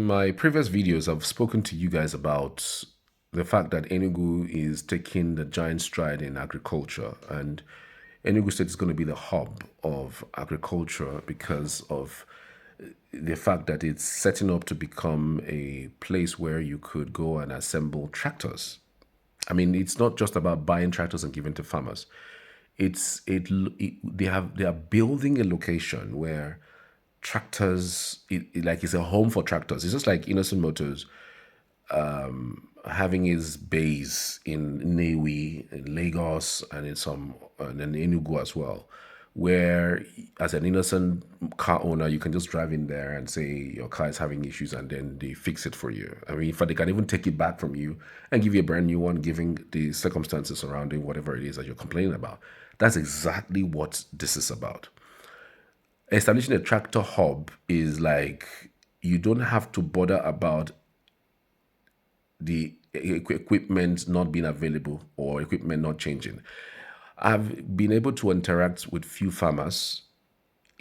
My previous videos, I've spoken to you guys about the fact that Enugu is taking the giant stride in agriculture, and Enugu State is going to be the hub of agriculture because of the fact that it's setting up to become a place where you could go and assemble tractors. I mean, it's not just about buying tractors and giving to farmers. They are building a location where tractors, like it's a home for tractors. It's just like Innocent Motors having his base in Newi, in Lagos, and in Enugu as well, where as an innocent car owner, you can just drive in there and say your car is having issues, and then they fix it for you. I mean, in fact, they can even take it back from you and give you a brand new one, giving the circumstances surrounding whatever it is that you're complaining about. That's exactly what this is about. Establishing a tractor hub is like you don't have to bother about the equipment not being available or equipment not changing. I've been able to interact with few farmers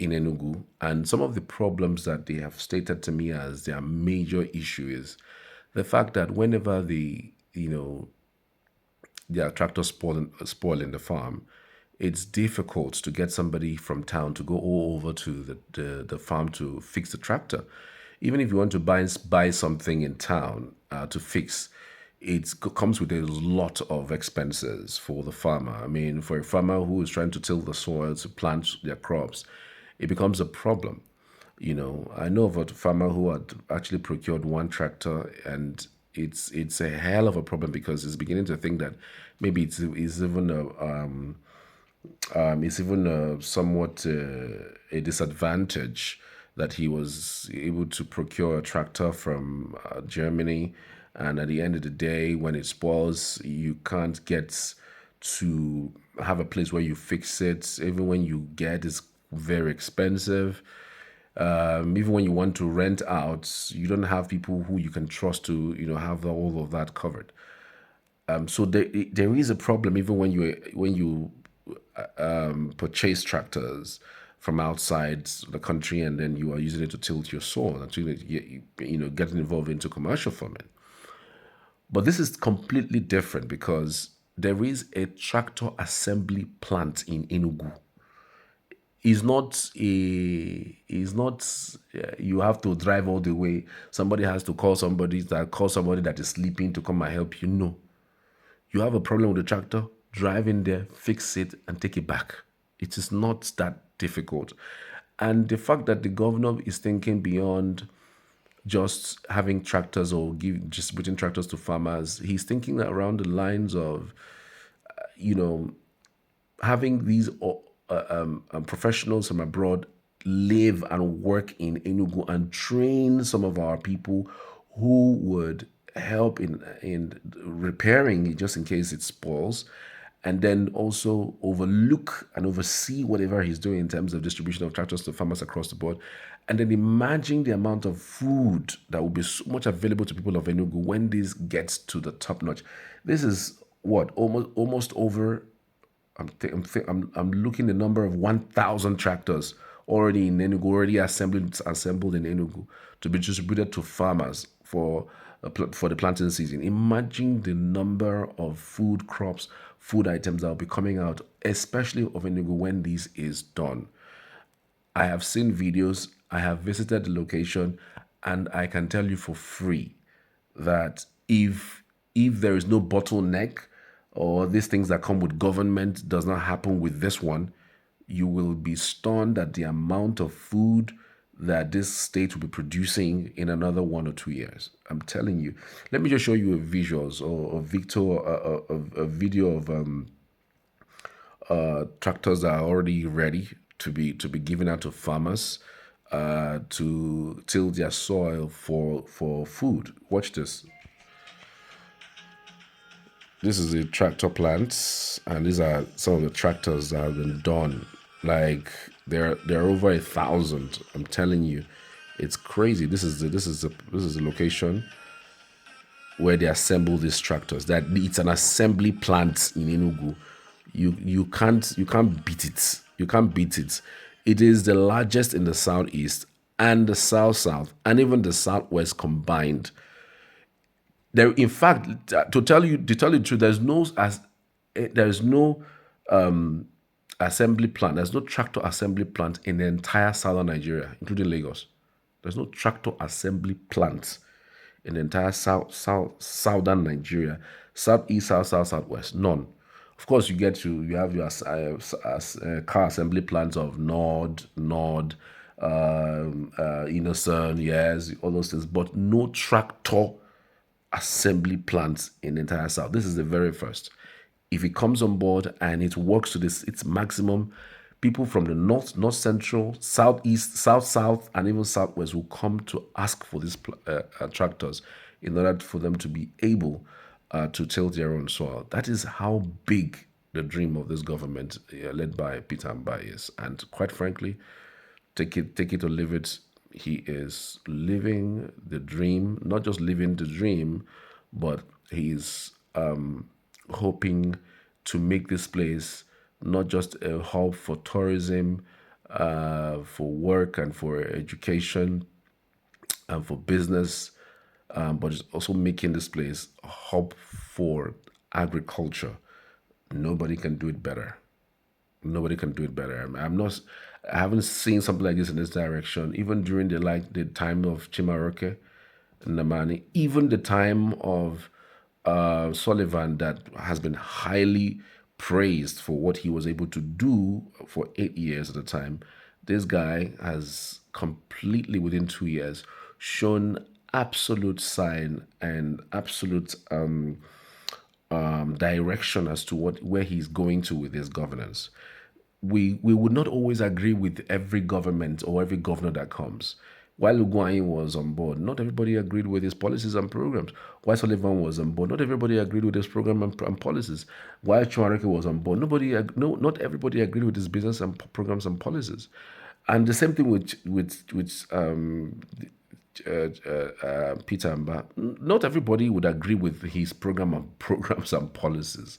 in Enugu, and some of the problems that they have stated to me as their major issue is the fact that whenever their tractor spoil in the farm, it's difficult to get somebody from town to go all over to the farm to fix the tractor. Even if you want to buy something in town to fix, it comes with a lot of expenses for the farmer. I mean, for a farmer who is trying to till the soil to plant their crops, it becomes a problem. I know of a farmer who had actually procured one tractor, and it's a hell of a problem because he's beginning to think that maybe it's even somewhat a disadvantage that he was able to procure a tractor from Germany, and at the end of the day, when it spoils, you can't get to have a place where you fix it. Even when you get, it's very expensive. Even when you want to rent out, you don't have people who you can trust to, have all of that covered. So there is a problem even when you purchase tractors from outside the country, and then you are using it to tilt your soil and to getting involved into commercial farming. But this is completely different because there is a tractor assembly plant in Enugu. Is not you have to drive all the way. Somebody has to call somebody that is sleeping to come and help you. No, you have a problem with the tractor, drive in there, fix it, and take it back. It is not that difficult. And the fact that the governor is thinking beyond just having tractors or distributing tractors to farmers, he's thinking around the lines of, you know, having these professionals from abroad live and work in Enugu and train some of our people who would help in repairing it just in case it spoils, and then also overlook and oversee whatever he's doing in terms of distribution of tractors to farmers across the board. And then imagine the amount of food that will be so much available to people of Enugu when this gets to the top notch. This is what almost over. I'm looking the number of 1,000 tractors already in Enugu, already assembled in Enugu to be distributed to farmers for the planting season. Imagine the number of food crops, food items that will be coming out, especially of Enugu when this is done. I have seen videos, I have visited the location, and I can tell you for free that if there is no bottleneck or these things that come with government does not happen with this one, you will be stunned at the amount of food that this state will be producing in another 1 or 2 years. I'm telling you. Let me just show you a visuals or a video of tractors that are already ready to be given out to farmers to till their soil for food. Watch this. This is the tractor plant, and these are some of the tractors that have been done. Like they're over 1,000. I'm telling you, it's crazy. This is the location where they assemble these tractors. That it's an assembly plant in Enugu. You can't beat it. You can't beat it. It is the largest in the southeast, and the South South and even the Southwest combined. There, in fact, to tell you the truth, there is no assembly plant. There's no tractor assembly plant in the entire southern Nigeria, including Lagos. There's no tractor assembly plant in the entire southern Nigeria, southeast, southwest. None. Of course, you have your car assembly plants of Innocent, yes, all those things, but no tractor assembly plants in the entire South. This is the very first. If it comes on board and it works to its maximum, people from the north, north central, southeast, south, and even southwest will come to ask for these tractors in order for them to be able to till their own soil. That is how big the dream of this government, led by Peter Mbai, is. And quite frankly, take it or leave it. He is living the dream, not just living the dream, but he's hoping to make this place not just a hub for tourism, for work and for education and for business, but it's also making this place a hub for agriculture. Nobody can do it better. Nobody can do it better. I'm not. I haven't seen something like this in this direction. Even during the time of Chimaroke, Namani, even the time of Sullivan, that has been highly praised for what he was able to do for 8 years at a time. This guy has completely, within 2 years, shown absolute sign and absolute direction as to where he's going to with his governance. We would not always agree with every government or every governor that comes. While Uguayin was on board, not everybody agreed with his policies and programs. While Sullivan was on board, not everybody agreed with his program and policies. While Chuareke was on board, not everybody agreed with his business and programs and policies. And the same thing with Peter Mba. Not everybody would agree with his programs and policies,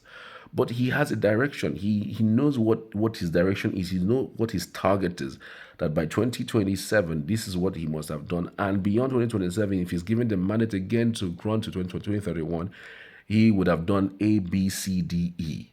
but he has a direction. He knows what his direction is. He knows what his target is. That by 2027, this is what he must have done, and beyond 2027, if he's given the mandate again to run to 2031, he would have done A, B, C, D, E.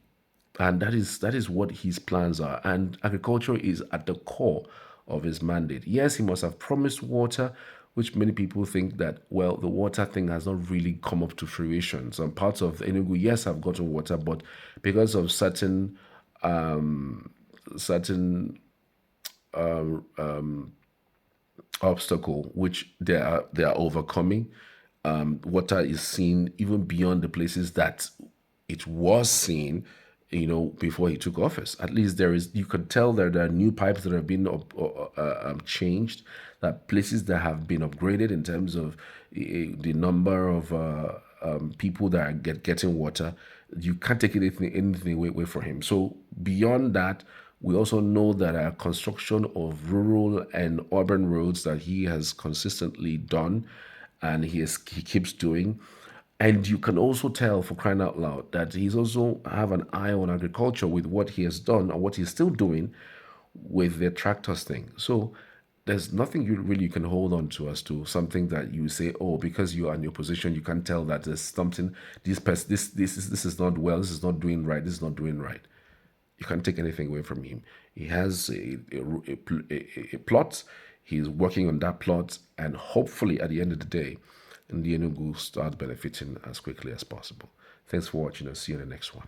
And that is what his plans are. And agriculture is at the core of his mandate. Yes, he must have promised water, which many people think that, well, the water thing has not really come up to fruition. Some parts of Enugu, yes, have gotten water, but because of certain obstacle which they are overcoming, water is seen even beyond the places that it was seen, before he took office. At least you could tell that there are new pipes that have been changed, that places that have been upgraded in terms of the number of people that are getting water. You can't take anything away from him. So beyond that, we also know that our construction of rural and urban roads that he has consistently done, and he keeps doing. And you can also tell, for crying out loud, that he's also have an eye on agriculture with what he has done and what he's still doing with the tractors thing. So there's nothing you can hold on to as to something that you say, oh, because you are in your position, you can tell that there's something, this is not well, this is not doing right, this is not doing right. You can't take anything away from him. He has a plot. He's working on that plot, and hopefully, at the end of the day, the Enugu start benefiting as quickly as possible. Thanks for watching. I'll see you in the next one.